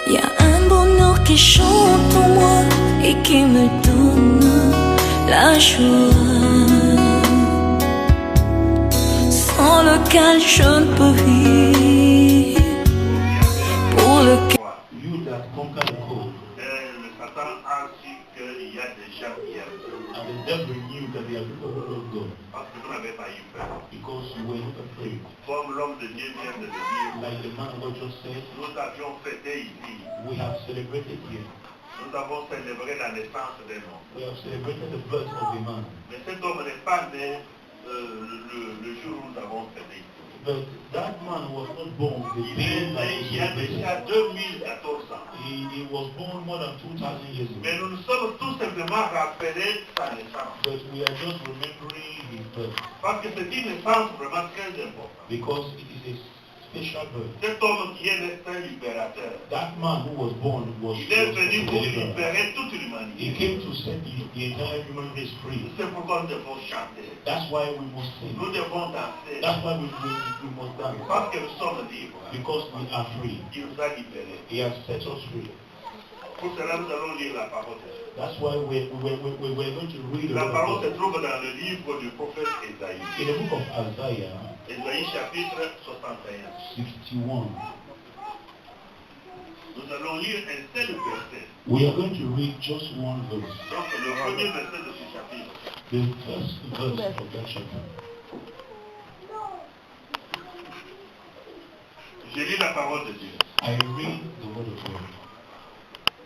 Y a un bonheur qui chante en moi et qui me donne la joie, sans lequel je ne peux vivre, pour lequel... You that conquer the cold. Le Satan a su qu'il y a des gens qui aiment. And the devil knew that there are people who love God. Parce que vous n'avez pas eu peur. Because you were not afraid. Comme l'homme de Dieu vient de le dire, Like the man God just said, nous avions fêté ici. we have celebrated here. Nous avons célébré la naissance d'un homme. We have celebrated the birth of a man. Mais cet homme n'est pas né le jour où nous avons fêté. But that man was not born the Il day est that né he il y a celebrated. déjà 2014 ans. He was born more than 2,000 years Mais ago. nous nous sommes tout simplement rappelés sa naissance. But we are just remembering his birth. Parce que c'est une naissance vraiment très importante. Because it is a special birth. Cet homme qui est né, c'est un libérateur. That man who was born was Il est venu a pour deliverer. libérer toute He l'humanité. came to set the entire human race free. C'est pourquoi nous devons chanter. That's why we must sing. Nous devons danser. That's why we must dance. Parce que nous sommes libres. Because we are free. Il nous a libérés. He has set us free. Pour cela, nous allons lire la parole de Dieu. That's why we're going to read the La word parole of se God. trouve dans le livre du prophète Ésaïe. In the book of Isaiah Ésaïe chapitre 61. 61. Nous allons lire un seul verset. We are going to read just one verse. Donc le premier verset de ce chapitre. The first verse of that chapter. Je lis la parole de Dieu. I read the word of God.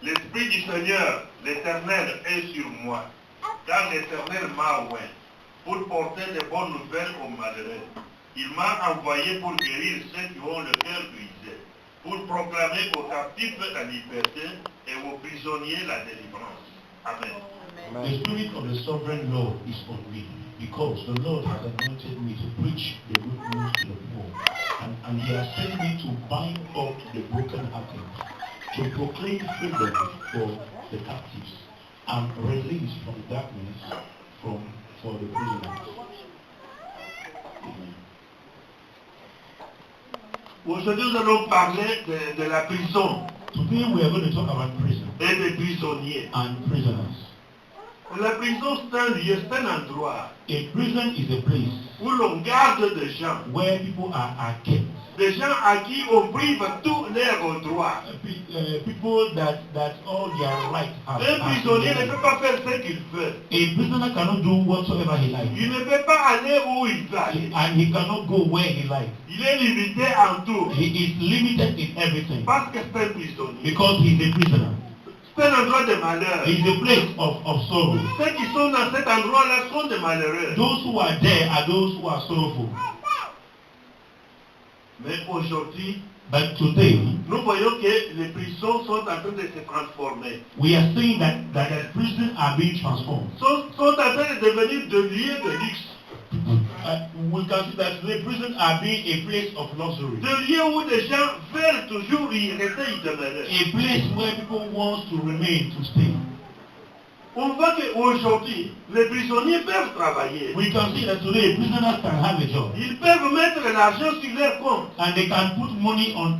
L'Esprit du Seigneur, l'Éternel, est sur moi, car l'Éternel m'a oint pour porter des bonnes nouvelles aux malheureux. Il m'a envoyé pour guérir ceux qui ont le cœur brisé, pour proclamer aux captifs la liberté et aux prisonniers la délivrance. Amen. The Spirit of the Sovereign Lord is on me, because the Lord has anointed me to preach the good news to the poor, and He has sent me to bind up the brokenhearted, to proclaim freedom for the captives, and release from darkness for the prisoners. Amen. Aujourd'hui, nous allons parler de la prison Today we are going to talk about prison et des prisonniers. and prisoners. La prison, c'est un lieu, c'est un endroit A prison is a place où l'on garde des gens. where people are kept. Des gens à qui on prive tous leurs droits. People that all their rights are. Un prisonnier ne peut pas faire ce qu'il veut. A prisoner cannot do whatsoever he likes, Il ne peut pas aller où il veut aller. and he cannot go where he likes. Il est limité en tout. He is limited in everything Parce que c'est un prisonnier. because he is a prisoner. C'est un endroit de malheur. He is a place of sorrow. Ceux qui sont dans cet endroit-là sont des malheureux. Those who are there are those who are sorrowful. Mais aujourd'hui, But today, nous voyons que les prisons sont en train de se transformer. we are seeing that the prisons are being transformed. Sont en train de devenir des lieux de luxe. We can see that the prisons are being a place of luxury. Des lieux où des gens veulent toujours y rester, y demeurer. A place where people want to remain, to stay. On voit qu'aujourd'hui, les prisonniers peuvent travailler. We can see that today prisoners can have a job Ils peuvent mettre l'argent sur leur compte. and they can put money in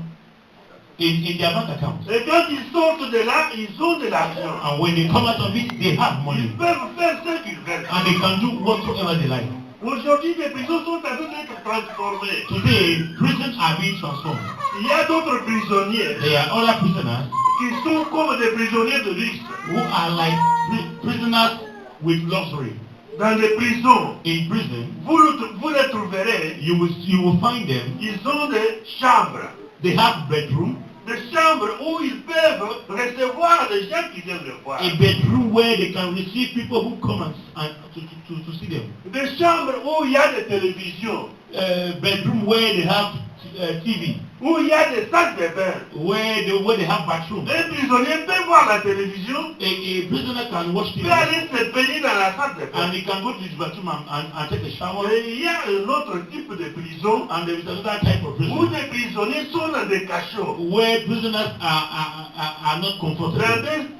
their bank account. Et quand ils sortent de là, ils ont de l'argent. And when they come out of it, they have money. Ils peuvent faire ce qu'ils veulent. And they can do whatsoever they like. Aujourd'hui, les prisons sont en train d'être transformées. Today, prisons are being transformed. Il y a d'autres prisonniers There are other prisoners qui sont comme des prisonniers de luxe. who are like prisoners with luxury. Dans les prisons, In prison, vous les trouverez, you will find them. ils ont des chambres. They have bedroom, Des chambres où ils peuvent recevoir des gens qui viennent les voir. a bedroom where they can receive people who come and to see them. Des chambres où il y a des télévisions. Bedroom where they have TV, Où il y a des salles de bain. where they have bathroom. Un prisonnier peut voir la télévision, A prisoner can watch TV peut aller se baigner dans la salle de bain. and he can go to his bathroom and take a shower. Et il y a un autre type de prison And there is another type of où prison des prisonniers sont dans des cachots. where prisoners are not comfortable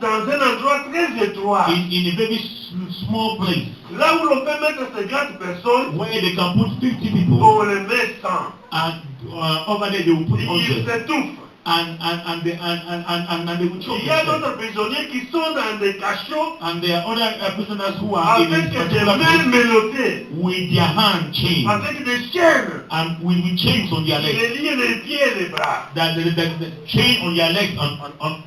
Dans un endroit très étroit. in a very small place Là où l'on peut mettre 50 personnes, where they can put 50 people on les met 100. and over there they will put Ils 100 s'étouffent. and they will choke Il y a themselves. d'autres prisonniers qui sont dans des cachots And there are other prisoners who are in avec a des particular mains place menottées, with their hand chained avec des chaînes, and with chains on their legs. les liés les pieds et les bras. That the chain on their legs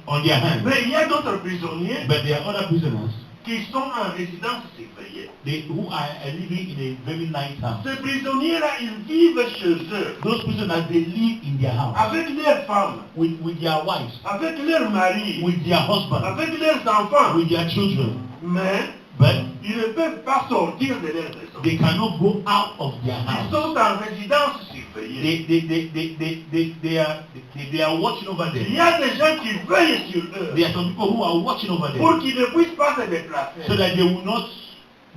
on their hands. Mais il y a d'autres prisonniers But there are other prisoners qui sont en résidence surveillée. who are living in a very nice house. Ces prisonniers-là, ils vivent chez eux, Those prisoners, they live in their house avec leurs femmes, with their wives, avec leurs maris, with their husbands, avec leurs enfants. with their children. Mais But ils ne peuvent pas sortir de leur maison. they cannot go out of their Ils house. sont en résidence surveillée. They are watching over Il y them. a des gens qui veillent sur eux There are some people who are watching over them pour qu'ils ne puissent pas se déplacer, so that they will not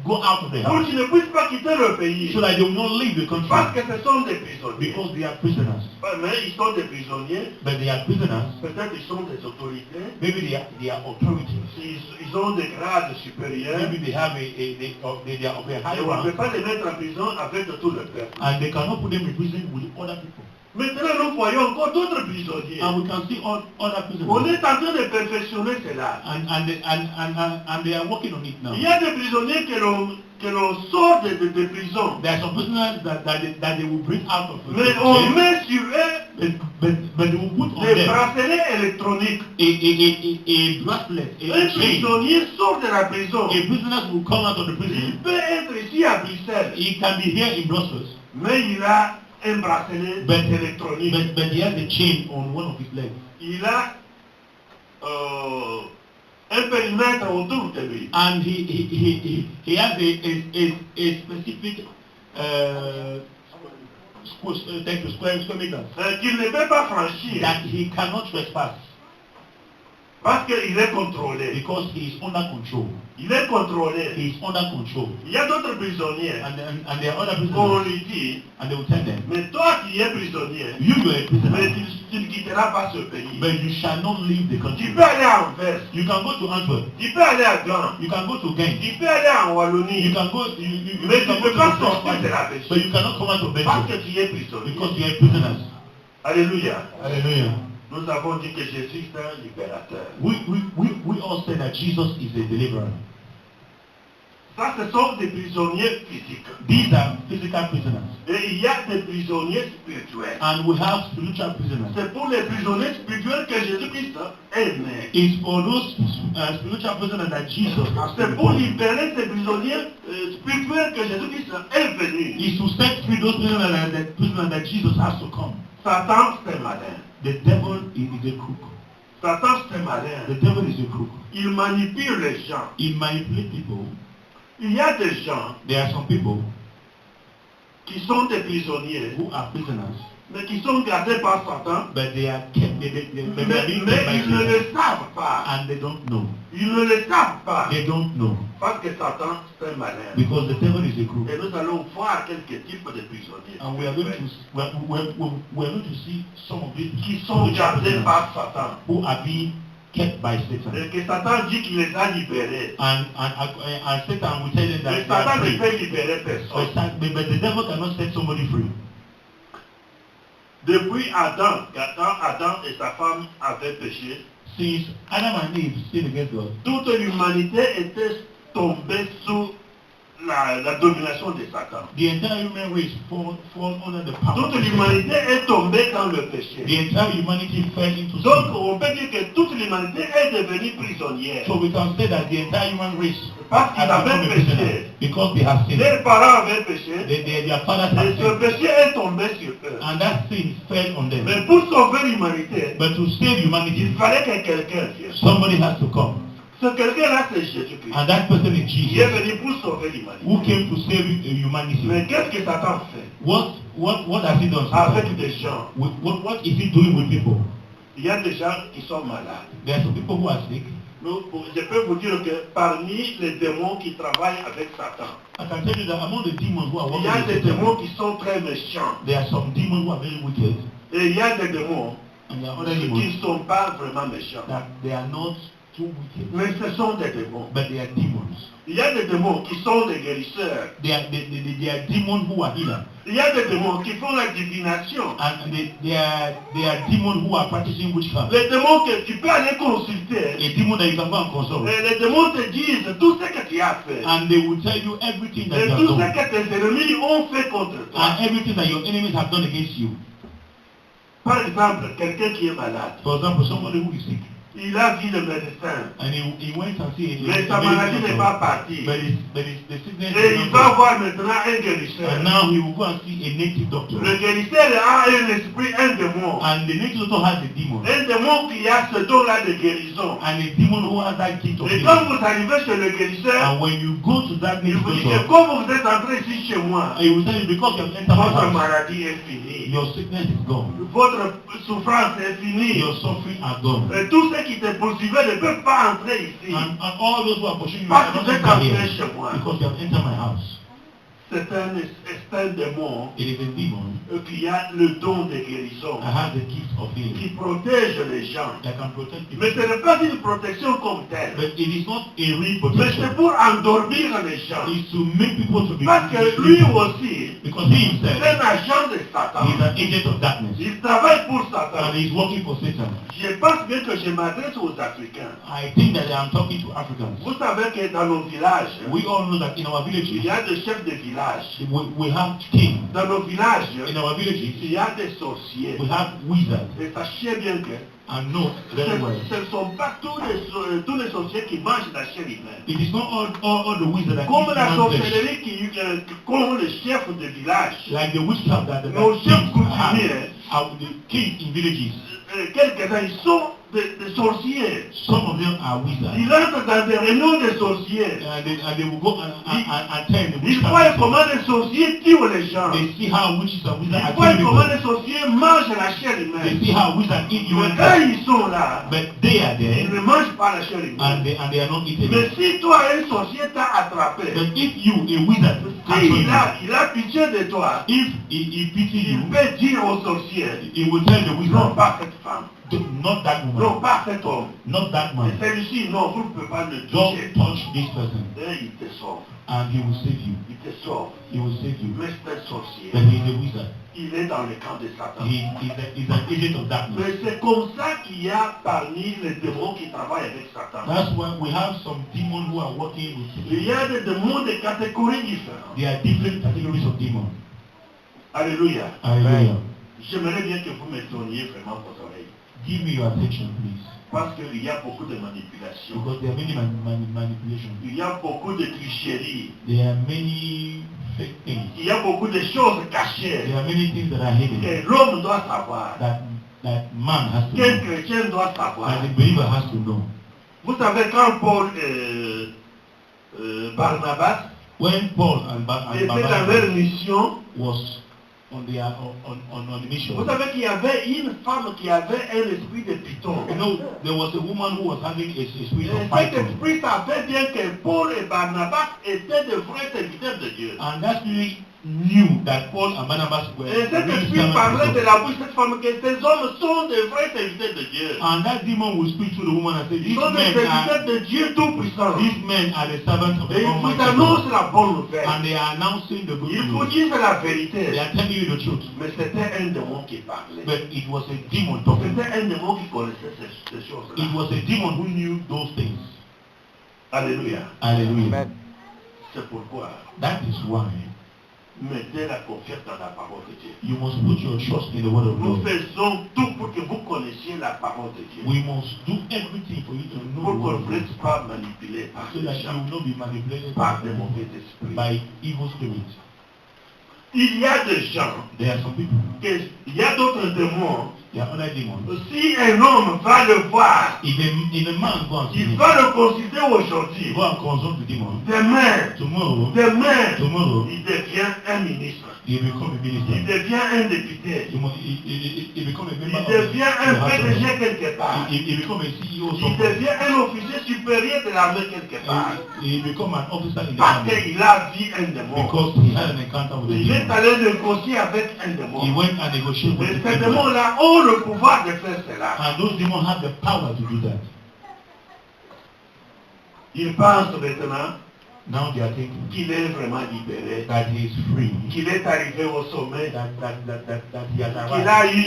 go out of the pour house, qu'ils ne puissent pas quitter le pays, so that they will not leave the country parce que ce sont des prisonniers. because they are prisoners. Mais ils sont des prisonniers, But they are prisoners. peut-être ils sont des autorités, Maybe they are authorities. ils ont des grades supérieurs, Maybe they have they are of a et high on ne peut rank, pas les mettre en prison avec tout le peuple. and they cannot put them in prison with other people. Maintenant, nous voyons encore d'autres prisonniers. And we can see other On prisoners, est en train de perfectionner cela. and they are working on it now. Il y a des prisonniers que l'on sort de prison, There are some prisoners that they will bring out of mais on jail, met sur eux but they will put on des them bracelets électroniques. a bracelet, Un a chain. prisonnier sort de la prison. A prisoner will come out of the Il prison. peut être ici à Bruxelles, He can be here in Brussels, mais il a un bracelet but électronique. he has a chain on one of his legs, Il a un périmètre autour de lui. and he has a specific square meters Qu'il ne peut pas franchir that he cannot trespass parce qu'il est contrôlé. because he is under control. Il est contrôlé. He is under control, Il y a d'autres prisonniers. and there are other On prisoners, lui dit, and they will tell them, mais toi qui es prisonnier, you are a mais prisoner, tu ne quitteras pas ce pays. but you shall not leave the Tu country. peux aller à Anvers, You can go to Antwerp, tu peux aller à Gand, you can go to Ghent, tu peux aller en you Wallonie, can go you mais tu can ne go peux to pas the French sortir de la part, Belgique but you cannot come out of parce Belgium que tu es prisonnier. because you are prisoners. Alléluia. Hallelujah. Nous avons dit que Jésus est un libérateur. We all say that Jesus is a deliverer. Ça, ce sont des prisonniers physiques. These are physical prisoners, Et il y a des prisonniers spirituels. and we have spiritual prisoners. C'est pour les prisonniers spirituels que Jésus-Christ est né. It's for those spiritual prisoners that Jesus has C'est pour been. libérer ces prisonniers spirituels que Jésus-Christ est venu. It's to set free those prisoners that Jesus has to come. Satan, c'est malin. The devil is a crook. Satan, c'est malin. The devil is a crook. Il manipule les gens. He manipulates people. Il y a des gens There are some people qui sont des prisonniers, who are prisoners, mais qui sont gardés par Satan, but they are kept. They mais are being kept by ils ne Satan, le savent pas. and they don't know. Ils ne le savent pas. They don't know Parce que Satan, c'est malin. because the devil is a crook. Et nous allons voir quelques types de prisonniers And we are going to see some of these qui sont gardés prisoners par Satan. who are being kept by Satan. Et que Satan dit qu'il les a libérés. And Satan will tell them Mais that they are Satan ne free. peut libérer personne. But the devil cannot set somebody free. Depuis Adam, quand Adam et sa femme avaient péché, Since Adam and Eve sinned against God, toute l'humanité était tombée sous la domination de Satan. the entire human race fall under the power Toute of Satan. l'humanité est tombée dans le péché. The entire humanity fell into Donc sin. on peut dire que toute l'humanité est devenue prisonnière. So we can say that the entire human race Parce qu'ils has avaient become a prisoner péché. because they have sinned. Leurs parents avaient péché. Their fathers Et have ce sinned. péché est tombé sur eux. And that sin fell on them. Mais pour sauver l'humanité, But to save il humanity, fallait que quelqu'un vienne. somebody has to come. Ce quelqu'un-là, c'est Jésus-Christ. And that person is Il est Jesus, venu pour sauver who l'humanité. came to save humanity. Mais qu'est-ce que Satan fait What has he done? avec des gens? What is he doing with people? Il y a des gens qui sont malades. There are some people who are sick. Je peux vous dire que parmi les démons qui travaillent avec Satan, I can tell you that among the demons who are il y working a with des Satan, démons qui sont très méchants. there are some demons who are very wicked, Et il y a des démons and there are other qui demons ne sont pas vraiment méchants, that they are not so wicked. Mais ce sont des démons. But they are demons. Il y a des démons qui sont des guérisseurs. They are demons who are healers. Il y a des démons qui font la divination. And they are demons who are practicing witchcraft. Les démons que tu peux aller consulter. A demon that you can go and consult. Et les démons te disent tout ce que tu as fait. And they will tell you everything that Et you have tout ce done. que tes ennemis ont fait contre toi. And everything that your enemies have done against you. Par exemple, quelqu'un qui est malade. For example, somebody who is sick. Il a vu le médecin. And he went and see Mais sa maladie n'est pas partie. but the sickness Et is il not va gone. voir maintenant un guérisseur. And now he will go and see a native doctor. Le guérisseur a un esprit, un démon. And the native doctor has a demon. Un démon qui a ce don-là de guérison. And a demon who has that gift of Et healing. quand vous arrivez chez le guérisseur, And when you go to that il native vous dit que doctor, comme vous êtes entré ici chez moi, he will tell you because you have entered my votre house, maladie est finie. your sickness is gone. Votre souffrance est finie. Your suffering are gone. Et tous ceux qui te poursuivaient ne peuvent pas entrer ici. And all those who are pursuing you Parce are que not vous êtes enter entré here chez moi. because you have entered my house. C'est un démon It is a demon qui a le don de guérison, that has the gift of qui healing protège les gens. that can protect people. Mais ce n'est pas une protection comme telle. But it is not a real Mais protection. c'est pour endormir les gens. It's to make people to be Parce que lui aussi, because he c'est himself un agent de Satan. is an agent of darkness Il travaille pour Satan. and he's working for Satan. Je pense bien que je m'adresse aux Africains. I think that I am talking to Africans. Vous savez que dans nos villages, We all know that in our il villages, y a des chefs de village. we have kings. Dans nos villages, In our villages, il y a des sorciers. we have wizards. Et sachez bien que And know very well. ce ne sont pas tous les sorciers qui mangent la chair humaine. It is not all the wizards that Comme eat la human flesh. sorcellerie qu'ont les chefs de village. Like the witchcraft that Nos chefs kings coutumiers, have. The kings in villages, quelques-uns, ils sont des sorciers. some of them are wizards. Ils entrent dans des réunions de sorciers. And they will go and attend the Ils voient witchcraft. comment les sorciers tuent les gens. They see how witches and wizards Ils are voient killing comment people. les sorciers mangent la chair They humaine. see how wizards eat Mais human quand flesh. ils sont là, But they are ils there ne mangent pas la chair humaine. and they are not eating Mais it. si toi, un sorcier t'a attrapé, But if you, a wizard, si il a pitié de toi, if he pity il you, peut dire aux sorciers, he will tell the non wizard, pas cette femme, not that non woman, pas cet homme. not that Et man. celui-ci, non, vous ne pouvez pas le Don't toucher. touch this person, Et il te sauve. and he will save you. Il te sauve. He will save you. Mais c'est un sorcier. But he is a wizard. Il est dans le camp de Satan. He's an agent of darkness. Mais c'est comme ça qu'il y a parmi les démons qui travaillent avec Satan. That's why we have some demons who are working with Il y Satan. a des démons de catégories différentes. There are different categories of demons. Alléluia. Hallelujah. J'aimerais bien que vous me donniez vraiment vos oreilles. Give me your attention, please. Parce qu'il y a beaucoup de manipulations. Because there are many manipulations. Il y a beaucoup de tricheries. There are many fake things. Il y a beaucoup de choses cachées There are many things that are hidden que l'homme doit savoir. that man has to Qu'un know. chrétien doit savoir. That the believer has to know. Vous savez, quand Paul et Barnabas When Paul and étaient dans leur Barnabas mission, was on the mission, vous savez qu'il y avait une femme qui avait un esprit de python. you know, there was a woman who was having a spirit Et of cet python. esprit savait bien que Paul et Barnabas étaient de vrais serviteurs de Dieu. And that spirit knew that Paul and Barnabas were Et cet really esprit servants parlait of de God. la bouche de cette femme que ces hommes sont de vrais serviteurs de Dieu. And that demon will speak to the woman and say, Ils sont des serviteurs de Dieu Tout-Puissant. these men are the servants of Et the ils vous Almighty annoncent God. la bonne nouvelle. And they are announcing the good Ils vous news. disent la They vérité. are telling you the truth. Mais c'était un démon qui parlait. But it was a demon talking. C'était un démon qui connaissait ces choses-là. It was a demon who knew those things. Alléluia. Hallelujah. C'est pourquoi That is why mettez la confiance dans la parole de Dieu. you must put your trust in the word of Nous God. faisons tout pour que vous connaissiez la parole de Dieu. We must do everything for you to know Pour the qu'on word ne of vous God. laisse pas manipuler par So les that you gens, will not be manipulated par des mauvais esprits. by evil spirits. Il y a des gens, There are some people, il y a d'autres démons. there are other demons. Si un homme va le voir, If a man goes and il sees him, va le consulter aujourd'hui. go and consult the demon, Demain, tomorrow il devient un ministre. he become a Il minister. devient un député. He become a Il member of devient un the House of PDG Lords. quelque part. He become a CEO Il somewhere. devient un officier supérieur de l'armée quelque part. He become an officer in the Parce army qu'il a vu un démon. because he had an encounter with a Il est demon. allé négocier avec un He démon. went and negotiated with Et the ces demon. démons-là ont le pouvoir de faire cela. And those demons have the power to do that. Il pense maintenant Now they are thinking qu'il est vraiment libéré, that he is free, qu'il est arrivé au sommet, that he has qu'il arrived, a eu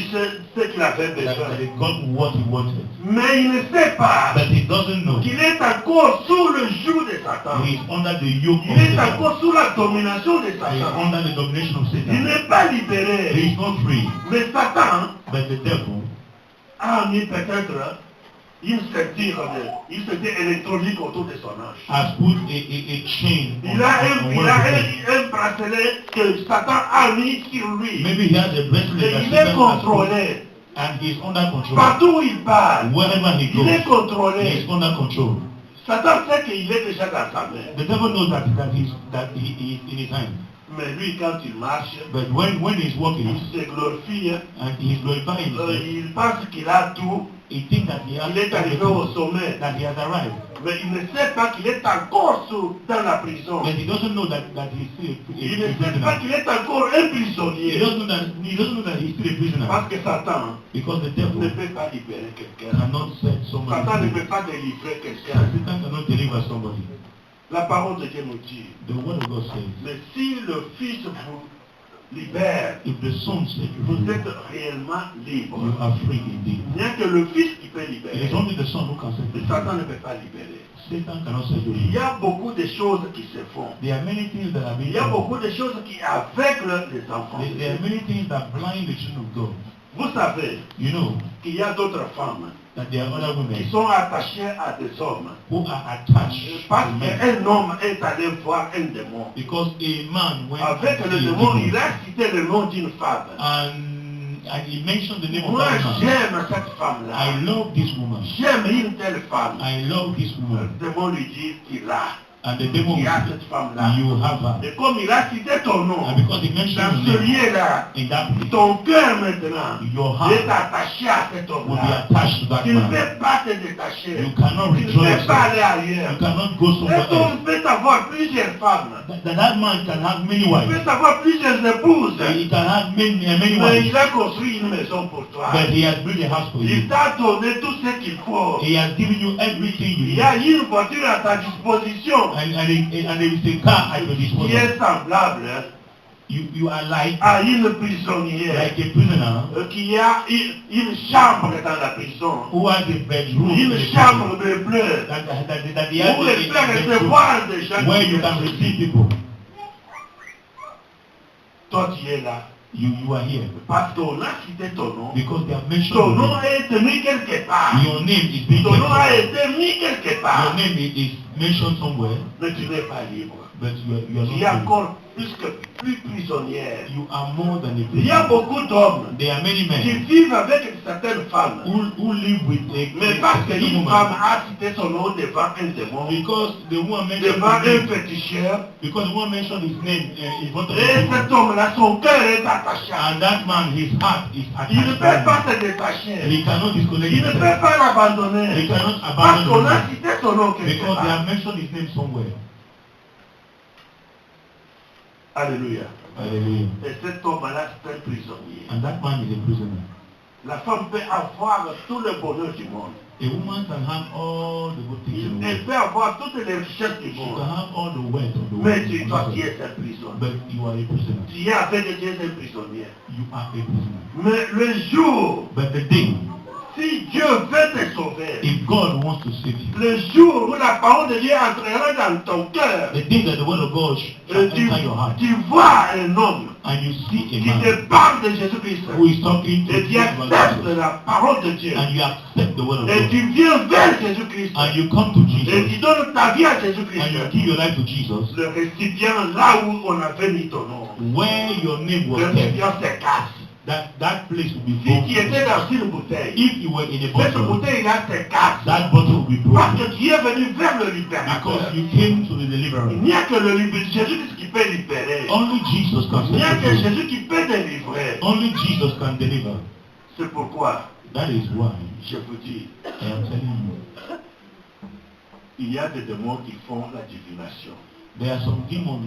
ce qu'il avait that besoin. he got what he wanted. Mais il ne sait pas But he doesn't know qu'il est encore sous le joug de Satan. he is under the yoke of Il est Satan. encore sous la domination de He is Satan. under the domination of Il Satan. n'est pas He libéré. is not free. Mais Satan But the devil a mis peut-être une ceinture électronique autour de son âge. has put a chain on, Il a on un one of his head. un bracelet que Satan a mis sur lui. Maybe he has a bracelet Et that il est Satan has put, contrôlé. and he is under control. Partout où il part, Wherever he il est goes, he contrôlé. is under control. Satan sait qu'il est déjà dans sa main. The devil knows that he is in his hand. Mais lui, quand il marche, But when he's walking il se glorifie. and he's glorifying himself, Il pense qu'il a tout. he thinks that he has Il est arrivé au everything, sommet. that he has arrived. Mais il ne sait pas qu'il est encore dans la prison. But he doesn't know that he's still Il ne a sait pas prisoner. qu'il est encore un He prisonnier. doesn't know that he's still a prisoner. Parce que Satan Because the ne devil peut pas libérer quelqu'un. cannot set somebody Satan ne free. peut pas délivrer quelqu'un. Satan cannot deliver somebody. La parole de Dieu nous dit, The word of God says, mais si le Fils vous libère, if the Son set you vous free, êtes réellement libre. you are free indeed. Il n'y a que le Fils qui peut It libérer. is only the Son who can set Mais you Satan free. ne peut pas libérer. Satan cannot set you Il free. y a beaucoup de choses qui se font. There are many things that are being Il y a done. beaucoup de choses qui aveuglent les enfants. There are many things that blind the children of God. Vous savez You know qu'il y a d'autres femmes that there are other qui women sont attachées à des hommes. who are attached Parce to men. qu'un homme est allé voir un démon. Because a man went Avec to le see a démon, demon, il a cité le nom d'une femme. and he mentioned the name of Moi, that man. j'aime cette femme-là. I love this woman. J'aime une telle femme. I love this Le woman. démon lui dit qu'il a. And the devil Il will a say, cette femme-là. you have her. Et comme il a cité ton nom, And because he dans mentioned ce your name lieu-là, in that place, ton cœur maintenant your est heart attaché à cet will be homme-là. attached to that Tu ne man. peux pas te détacher. You cannot Tu ne withdraw peux pas yourself. aller ailleurs. You cannot go somewhere Cet else. homme peut avoir plusieurs femmes. That man can have many Il wives. peut avoir plusieurs épouses. He can have many Mais wives. il a construit une maison pour toi. But he has built a house for you. Il t'a donné tout ce qu'il faut. He has given you everything you Il y need. a une voiture à ta disposition And there is a car at your qui disposal. est semblable You are like à une prisonnière a prisoner qui a une chambre dans la prison. who has a bedroom in Une the chambre prison. de bleu That he has où il peut a bedroom recevoir des gens where qui you can viennent. receive people. Toi tu es là. You are here Parce qu'on a cité ton nom. because they have mentioned Ton your nom name. a été mis quelque part. Your name is being Ton nom a mentioned. été mis quelque Your part. name is mentioned somewhere, Mais tu n'es pas libre. but you are Tu es not free. encore plus prisonnière. You are more than a Il y a prisoner. beaucoup d'hommes There are many qui men vivent avec certaines femmes. who live with Mais a parce certain qu'une woman. femme a cité son nom devant un démon, Because the woman mentioned devant his un name. féticheur, Because the woman mentioned his name in front of et the cet people. homme-là, son cœur est attaché. And that man, his heart is Il ne attached peut to pas him. se détacher. He cannot disconnect Il ne himself. peut pas l'abandonner. He cannot Parce qu'on abandon a him. cité son nom quelque Because they part. have mentioned his name somewhere. Alléluia. Hallelujah. Et cet homme-là, c'est un prisonnier. And that man is a prisoner. La femme peut avoir tout le bonheur du monde. A woman can have all the good things in the Elle world. peut avoir toutes les richesses du She monde. can have all the wealth of the Mais tu, toi, world. tu es un prisonnier. But you are a prisoner. Tu es avec Dieu, un prisonnier. You are a prisoner. Mais le jour, But the day, si Dieu veut te sauver, if God wants to save you, le jour où la parole de Dieu entrera dans ton cœur, the day that the word of God shall enter your heart, tu vois un homme and you see a qui man te parle de Jésus-Christ, who is talking to et you tu about acceptes Jesus, la parole de Dieu, and you accept the word of et God, tu viens vers Jésus-Christ, and you come to et Jesus, tu donnes ta vie à and you Jésus-Christ, give your life to Jesus, le récipient là où on avait mis ton nom, where your name le was kept, récipient se casse. that place will be Si tu broken. étais dans une bouteille, If you were in a cette bottle, bouteille-là se casse. that bottle will be Parce broken. que tu es venu vers le Because libérateur. you came to the Il deliverer. n'y a que le Jésus qui peut libérer. Only Jesus can Il n'y a set que you free. Jésus qui peut délivrer. Only Jesus can deliver. C'est pourquoi That is why je vous dis, I am telling you, il y a des démons qui font la divination. There are some demons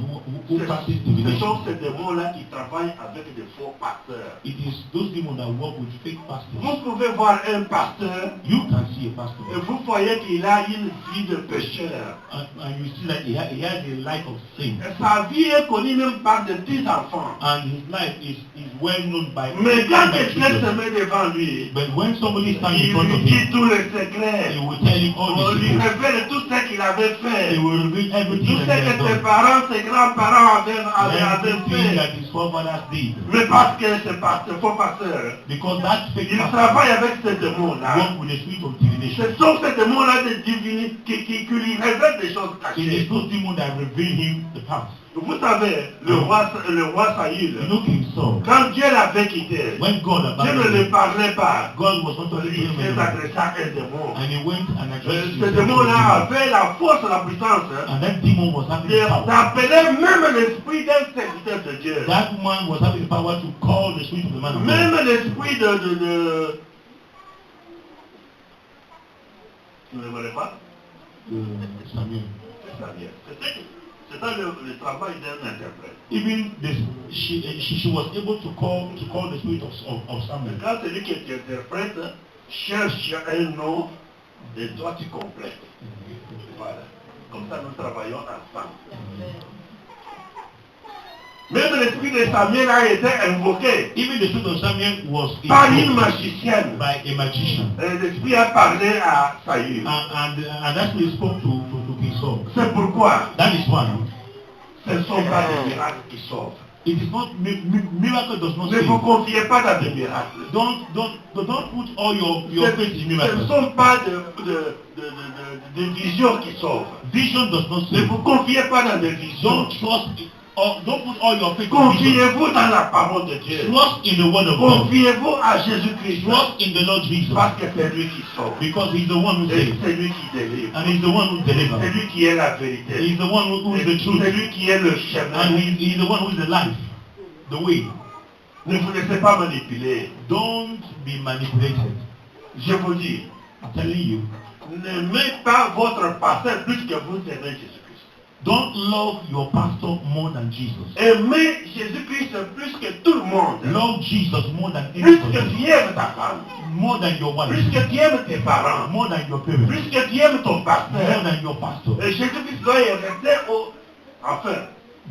who practice Ce divination. sont ces démons-là qui travaillent avec des faux pasteurs. It is those demons that work with fake pastors. Vous pouvez voir un pasteur You can see a et pastor vous voyez qu'il a une vie de pécheur. and you see that he has a life of sin. Et sa vie est connue même par des petits enfants. And his life is well known by Mais quand by quelqu'un se children. met devant lui, But when somebody stands in il front of lui dit him, tous les he secrets. will tell him all On the lui secrets. révèle tout ce qu'il avait He fait. will reveal everything Tout ce that he has que ses done. parents, ses grands-parents avaient Everything fait. that his forefathers did. Mais parce que ce faux pasteur, Because that fake il pastor travaille avec ces démons-là. work with the spirit of divination. Ce sont ces démons-là de divinité qui lui révèlent des choses It is cachées. those demons that reveal him the past. Vous savez, le roi Saül, You know King Saul. quand Dieu l'avait quitté, When God Dieu ne abandoned lui him, parlait pas. God was not talking to Il him s'est anymore. adressé à un démon. And he went and addressed Ce him. démon-là avait la force, la puissance And that demon was having the power. d'appeler même l'esprit d'un serviteur de Dieu. That man was having the power to call the spirit of the man of God. Même l'esprit de... Vous ne le voyez pas? Samuel. C'est ça le travail d'un interprète. Even this, she was able to call the spirit of Samuel. Quand celui qui interprète cherche un nom, il doit être complet. Voilà. Comme ça, nous travaillons ensemble. Même l'esprit de Samuel a été invoqué Even the spirit of Samuel was par une invoked magicienne. by a magician. L'esprit a parlé à Saül. And that's what he spoke to King Saul. C'est pourquoi That is why ce ne sont pas des miracles qui sauvent. it is not miracle does not Ne vous save. confiez pas dans des miracles. Don't put all your faith in Ce ne miracles. sont pas de visions qui sauvent. Vision does not Ne save. vous confiez pas dans des visions. Don't trust or don't put all your faith in vision. Confiez-vous dans la parole de Dieu. Trust in the word of God. Confiez-vous à Jésus-Christ. Trust in the Lord Jesus. Parce que c'est lui qui sauve. Because he's the one who Et saves. c'est lui qui délivre. And he's the one who C'est delivers. lui qui est la vérité. He's the one who is the C'est truth. lui qui est le And chemin. he's the one who is the life. The way. Ne vous laissez pas manipuler. Don't be manipulated. Je vous dis, I'm telling you. n'aimez pas votre pasteur plus que vous aimez Jésus-Christ. Don't love your pastor more than Jesus. Aimez Jésus-Christ plus que tout le monde. Love Jesus more than Plus que anybody. tu aimes ta femme. More than your wife. Plus que tu aimes tes parents. More than your parents. Plus que tu aimes ton More pasteur. than your pastor. Et Jésus-Christ doit y rester enfin.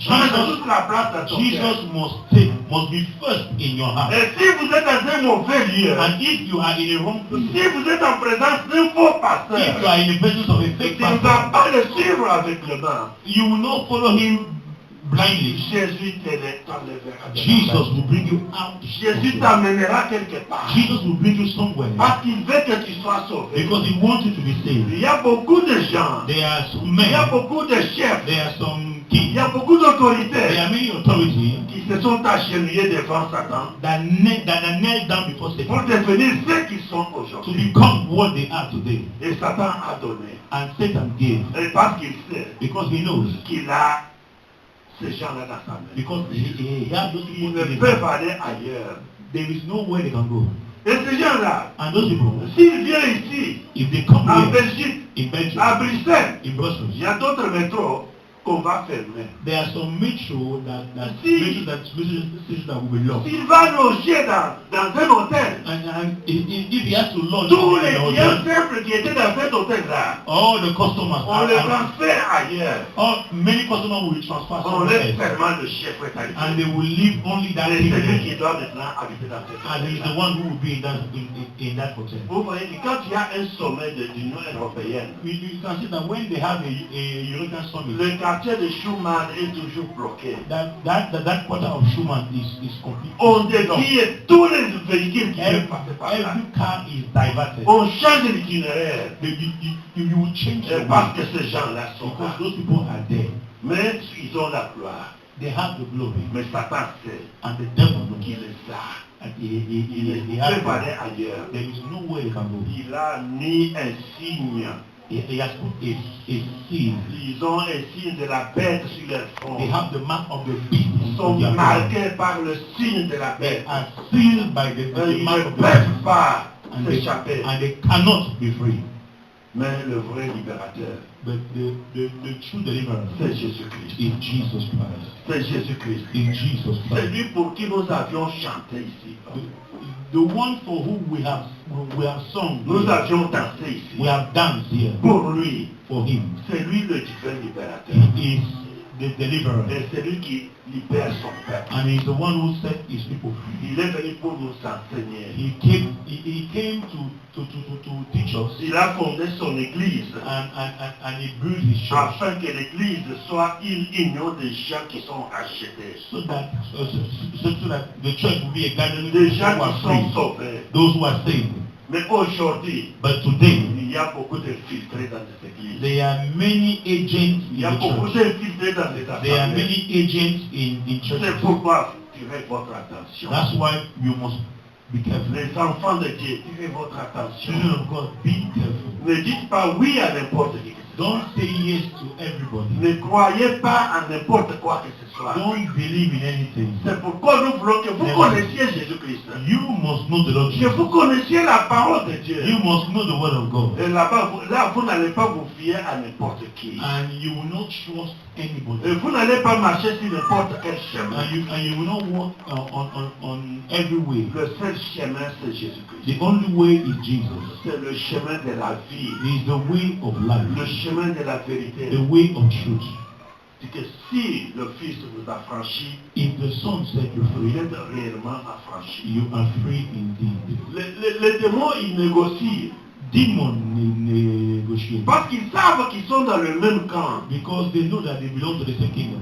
Prendre toute la place dans ton cœur. Jesus must be first in your heart. Et si vous êtes dans un mauvais lieu, And if you are in a wrong place, si vous êtes en présence d'un faux if you pasteur, are in the presence of a fake tu ne vas pastor, pas le suivre avec le main. you will not follow him blindly. Jésus t'enlèvera. Jesus will bring you out. Jésus t'amènera quelque part. Jesus will bring you somewhere. Parce qu'il veut que tu sois sauvé. Because he wants you to be saved. Il y a beaucoup de gens, There are some il y a men, beaucoup de chefs, there are some il kings, y a beaucoup there d'autorités are many authorities qui se sont agenouillés devant Satan that are knelt down before pour Satan devenir ceux qu'ils sont to aujourd'hui. become what they are today. Et Satan a donné. And Satan gave Et parce qu'il sait because he knows, qu'il a ces gens-là dans sa main. because he has those Ils people ne in his peuvent hand. aller ailleurs. There is nowhere they can go. Et ces gens-là, And those people, s'ils viennent ici, if they come en here Belgique, in Belgium, à Bruxelles, in Brussels, il y a d'autres métros qu'on va fermer. there are some metro that Si- stations that will be locked. S'il va loger dans un hôtel, And if he has to lodge tous in les the clients hotel, simples qui étaient dans cet hôtel-là, all the customers on les are, transfère ailleurs. many customers will be transferred On somewhere laisse else. seulement le chef établi. And they will leave only that Et thing c'est lui there. qui doit maintenant habiter dans cet And he's the hôtel. one who will be in that hotel. Vous voyez que quand il y a un sommet de l'Union européenne, You can see that when they have a European summit, le quartier de Schuman est toujours bloqué. that quarter of Schumann is complete. On dévie tous les véhicules qui veulent passer par là. Every car is diverted. On change l'itinéraire. You will change the Parce way que ces gens-là sont because là. those people are there. Mais ils ont la gloire. They have the glory. Mais Satan sait And the devil knows. qu'il est là. And Il he has peut aller it. ailleurs. There is no way he can go. Il a mis un signe. He has put a seal. Ils ont un signe de la bête sur leur front. They have the mark of the beast. Ils sont on their front. marqués par le signe de la They bête. are sealed by the Ils mark ne of the peuvent beast. pas And s'échapper. they cannot be free. Mais le vrai libérateur, But the true deliverer c'est Jésus-Christ. is Jesus Christ. C'est Jésus-Christ. In Jesus C'est Christ. lui pour qui nous avions chanté ici. The one for whom we have sung, Nous avions dansé ici. we have danced here Pour lui, for him. c'est lui le divin libérateur. He is the deliverer. Et c'est lui qui libère son peuple. And he's the one who set his people free. Il est venu pour nous enseigner. He came to teach us, Il a fondé son église and he built his church afin que l'église soit une union de gens qui sont achetés. so that the church will be a gathering of Des those gens who are qui sont free, sauvés. those who are saved. Mais aujourd'hui, But today, il y a beaucoup de filtrés dans cette église. there are many agents Il in y a the beaucoup church. de filtrés dans cette There are assemblée. many agents in C'est churches. pourquoi tirez votre attention. That's why you must be careful. Les enfants de Dieu, tirez votre attention. Children of God, be careful. Ne dites pas oui à n'importe qui. Don't say yes to everybody. Ne croyez pas à n'importe quoi que ce soit. Don't believe in anything. C'est pourquoi nous voulons que vous connaissiez Jésus-Christ. You must know the Lord Que Jesus. vous connaissiez la parole de Dieu. You must know the word of God. Et là-bas, là, vous n'allez pas vous fier à n'importe qui. And you will not trust anybody. Et vous n'allez pas marcher sur n'importe quel chemin. And you will not walk on every way. Le seul chemin, c'est Jésus-Christ. The only way is Jesus. C'est le chemin de la vie. He is the way of Le life. chemin de la vérité. The way of truth. C'est que si le Fils vous a franchi, If the Son set you vous free, êtes réellement affranchi. you are free indeed. Les démons, ils négocient. Demons negotiate Parce qu'ils savent qu'ils sont dans le même camp. because they know that they belong to the same kingdom.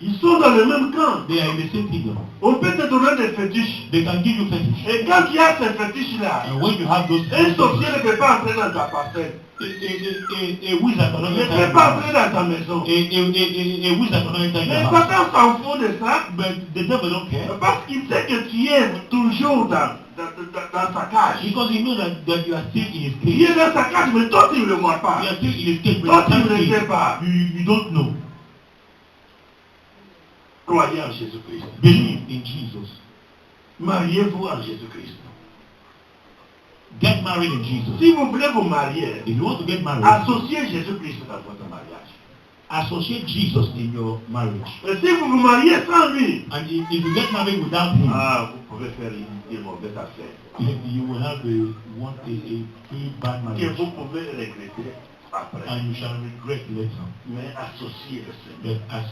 Ils sont dans le même camp. They are in the same kingdom. On peut te donner des fétiches. They can give you fetish. Et quand il y a ces fétiches-là, And when you have those un sorcier fetishes, ne peut pas entrer dans ta parcelle. a wizard cannot Il ne enter peut your pas house. entrer dans ta maison. A wizard cannot enter Mais your house. Satan s'en fout de ça. But the devil don't care Parce qu'il sait que tu es toujours dans sa cage. because he knows that you are still in his Il cage. est dans sa cage, mais toi tu ne le vois pas. You are still in his cage, but Toi tu you ne can't le see sais it. pas. You don't know. Croyez en Jésus-Christ. Believe in Jesus. Mariez-vous en Jésus-Christ. Get married in Jesus. Si vous voulez vous marier, If you want to get married, associez Jésus-Christ dans votre mariage. associate Jesus in your marriage. Et si vous vous mariez sans lui, And if you get married without him, vous pouvez faire une mauvaise affaire. you will have a very bad Que marriage. vous pouvez regretter après. And you shall regret later. Mais associez le Seigneur. But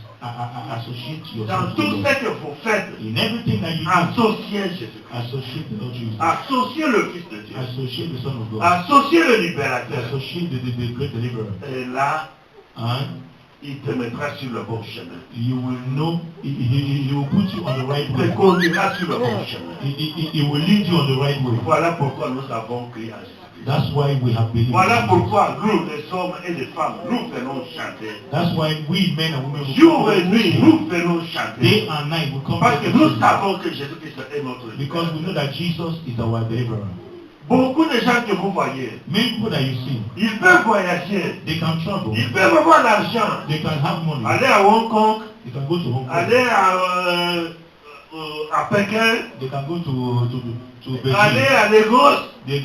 associate Dans yourself tout to ce God. que vous faites, In everything that you do, associez Jésus-Christ. associate the Lord Jesus. Associez le Fils de Dieu. Associate the Son of God. Associez le libérateur. Associate the great deliverer. Et là, And il te mettra sur le bon chemin. you will know, he will put you on the right Il te way. conduira sur le bon chemin. He will lead you on the right way. Voilà pourquoi nous avons crié à Jésus-Christ. That's why we have believed. Voilà in Jesus. pourquoi nous, les hommes et les femmes, nous venons chanter. That's why we men and women will Jour et nuit, nous venons chanter. day and night will come Parce que to nous Jesus. savons que Jésus-Christ est notre Because we know that Jesus is our deliverer. Beaucoup de gens que vous voyez, Many people that you see, ils peuvent voyager, they can travel, ils peuvent avoir l'argent, they can have money, aller à Hong Kong, they can go to Hong Kong, aller à Pékin, they can go to Beijing, aller à Lagos, they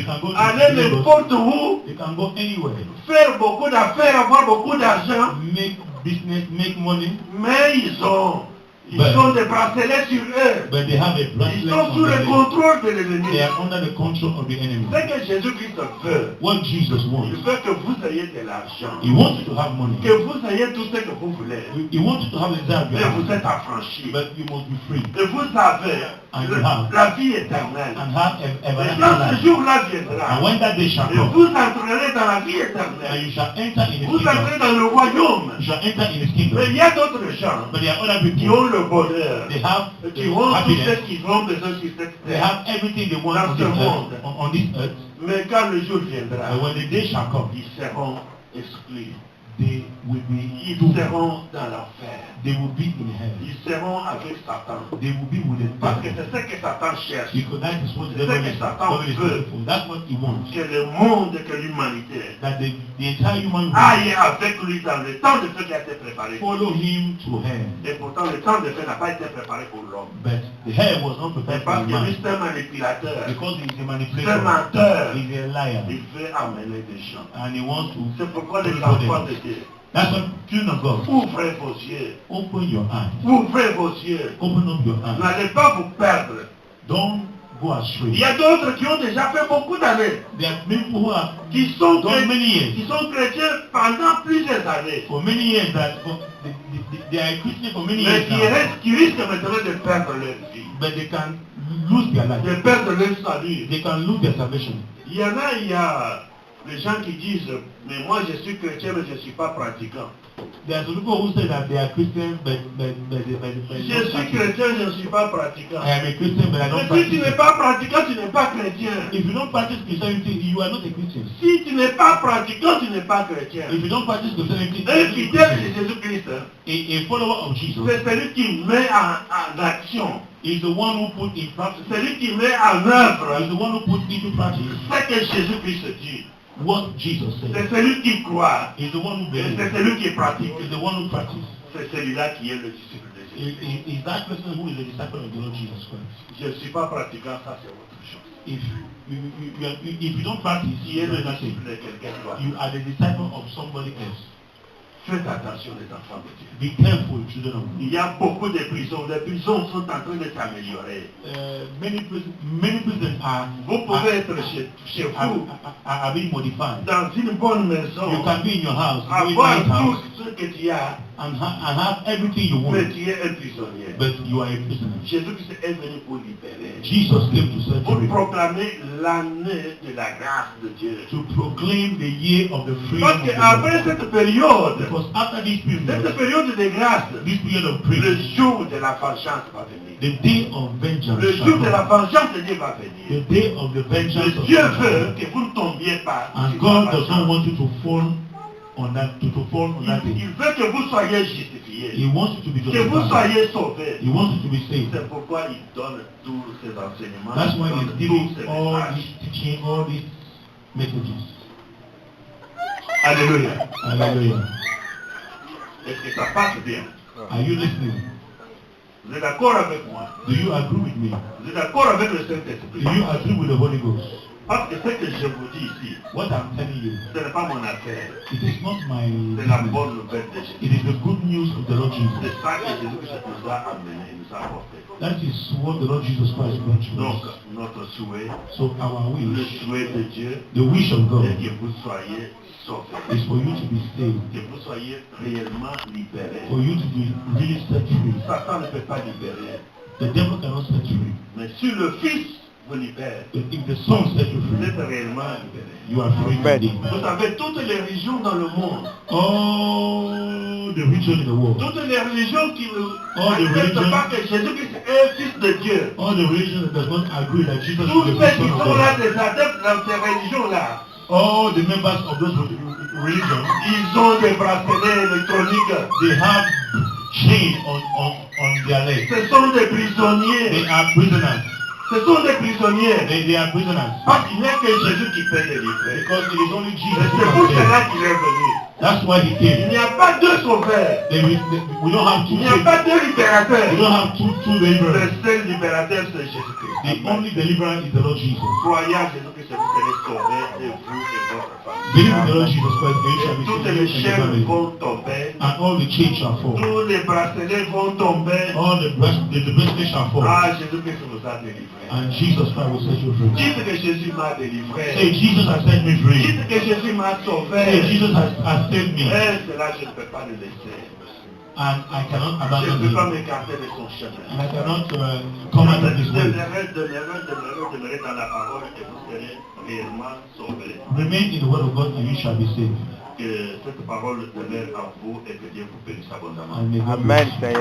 can go to aller Lagos, n'importe où, they can go anywhere, faire beaucoup d'affaires, avoir beaucoup d'argent, make business, make money, mais ils ont des bracelets sur eux. but they have a Ils bracelet sont sous on le their leg. contrôle de l'ennemi. They are under the control of the enemy. Ce que Jésus-Christ veut, What Jesus wants, il veut que vous ayez de l'argent, he wants you to have money. que vous ayez tout ce que vous voulez. He wants you to have a desire, Mais vous êtes affranchis. but you must be free Et vous avez la vie éternelle. and have Et everlasting quand ce life. jour-là And viendra, when that day shall et come, vous entrerez dans la vie and éternelle. you shall enter in his Vous kingdom, entrez dans le royaume. you shall enter in his Mais kingdom. il y a d'autres gens But there are other qui people, ont le bonheur, they have qui ont tout ce happiness, qu'ils ont besoin sur cette they terre. have everything they want Dans on ce this monde. earth, on this earth. Mais quand le jour viendra, And when the day shall come, ils seront exclus. they will be Ils doomed. seront dans l'enfer. They will be in hell. Ils seront avec Satan. They will be with the Parce que devil. c'est ce que Satan cherche. Because that is what the C'est devil que is, Satan devil is veut. looking for. That's what he wants. Que le monde, que l'humanité That the entire human aille race avec lui dans le temps de feu qui a été préparé. follow him to hell. Et pourtant, le temps de feu n'a pas été préparé pour l'homme. But The head was not Mais prepared for parce the que lui, man. c'est un manipulateur. Because he's a C'est un manipulator. menteur. He's a liar. Il veut amener des gens. And he wants to C'est pourquoi les control enfants them. de Dieu, That's what children of God. ouvrez vos yeux. Open your eyes. Ouvrez vos yeux. Open up your eyes. N'allez pas vous perdre. Don't go Il astray. y a d'autres qui ont déjà fait beaucoup d'années, There are people who have qui sont, done many qui years. sont chrétiens pendant plusieurs années, For many years they are Christian for many mais years qui now. risquent maintenant de perdre leur vie, But they can lose their life. de perdre leur salut. They can lose their salvation. Il y a les gens qui disent, mais moi je suis chrétien, mais je ne suis pas pratiquant. There are some people who say that they are Christian but Je not suis practice. chrétien, je ne suis pas pratiquant. I am a Christian but I don't Mais si tu n'es practice. pas pratiquant, tu n'es pas chrétien. If you don't practice Christianity, you are not a Christian. Si tu n'es pas pratiquant, tu n'es pas chrétien. If you don't practice Christianity, you Un are not a fidèle Christian. de Jésus-Christ, A follower of Jesus c'est celui qui met en action, is the one who put in practice. celui qui met en œuvre Is the one who put into practice ce que Jésus-Christ dit. what Jesus said. C'est celui qui croit, Is the one who et believes. c'est celui qui pratique. Is the one who practices. C'est celui-là qui est le disciple de Jésus. Is that person who is a disciple of the Lord Jesus Christ. Je ne suis pas pratiquant, ça c'est autre chose. If you don't practice, Qui est you le are nothing. disciple de quelqu'un d'autre. You are the disciple of somebody else. Faites attention les enfants de Dieu. Be careful, children of God. Il y a beaucoup de prisons. Les prisons sont en train de s'améliorer. Many prisons are Vous pouvez être chez vous, are being modified. dans une bonne maison, You can be in your house, very avoir nice house, tout ce que tu as, and have everything you mais want, tu es un prisonnier. but you are a prisoner. Jésus-Christ est venu pour libérer, Jesus came to set pour you free, proclamer l'année de la grâce de Dieu. to proclaim the year of the freedom Parce of the qu'après Lord. cette période, Because after this cette period, période de grâce, this period of le praise, jour de la vengeance va venir. the day of vengeance Le shall jour de la come. vengeance de Dieu va venir. The day of the vengeance Le of Dieu God. veut que vous ne tombiez pas. And sur God la does not vengeance. want you to fall on that day. Il veut que vous soyez justifiés, He wants you to be que vous justified. soyez sauvés. He wants you to be saved. C'est pourquoi il donne tous ces enseignements, That's why il he's donne giving tous ces all messages. this teaching, all these messages. Alléluia. Hallelujah. Est-ce que ça passe bien? Are you listening? Vous êtes d'accord avec moi? Do you agree with me? Vous êtes d'accord avec le Do Saint-Esprit? you agree with the Holy Ghost? Parce que ce que je vous dis ici, What I'm telling you, ce n'est pas mon affaire. it is not my C'est la business. bonne nouvelle de Jésus. It is the good news of the Lord C'est Jesus. ça que Jésus nous a amené, nous a apporté. That is what the Lord Jesus Christ brought to Donc, us. notre souhait, So our le wish, souhait de Dieu, the wish of God, est que vous soyez sauvés, is for you to be saved, que vous soyez réellement libérés. for you to be really set free. Satan ne peut pas libérer, The devil cannot set you free. mais si le Fils vous libère, But if the Son set you vous free, êtes réellement libérés. you are free indeed. Vous savez, toutes les religions dans le monde, All the religion in the world, toutes les religions qui All the n'acceptent religion- pas que Jésus-Christ est Fils de Dieu, all the religion that does not agree that Jesus tous is ceux the qui Son of sont là, God, des adeptes dans ces religions-là, all the members of those religions, ils ont des bracelets électroniques. they have chain on their legs. Ce sont des prisonniers. They are prisoners. Ce sont des prisonniers. They are prisoners. Parce qu'il n'y a que Jésus qui peut les livrer. Because it is only Et Jesus who c'est pour can save. cela qu'il est venu. That's why he Il came. n'y a pas deux sauveurs. We don't have two Il n'y a saviors. pas deux libérateurs. We don't have two Le deliverers. seul libérateur, c'est Jésus-Christ. The only deliverer is the Lord Jesus. Croyez à Jésus-Christ, vous serez sauvés, et vous et votre famille. Believe in the Lord Jesus Christ, and you shall Et be toutes saved les and your chaînes family. vont tomber. And all the chains shall fall. Tous les bracelets vont tomber. All the bracelets shall fall. Ah, Jésus-Christ nous a délivrés. And Jesus Christ will set you free. Dites que Jésus m'a délivré. Say, Jesus has set me free. Dites que Jésus m'a Say, sauvé. Jesus has saved me. Et cela, je ne peux pas le laisser. And I cannot Je ne abandon peux pas him. m'écarter de son chemin. And I cannot come out of his way. Demeurez dans la parole et vous serez réellement sauvés. Remain in the word of God and you shall be saved. Que cette parole demeure en vous et que Dieu vous bénisse abondamment. And may God Amen. bless you.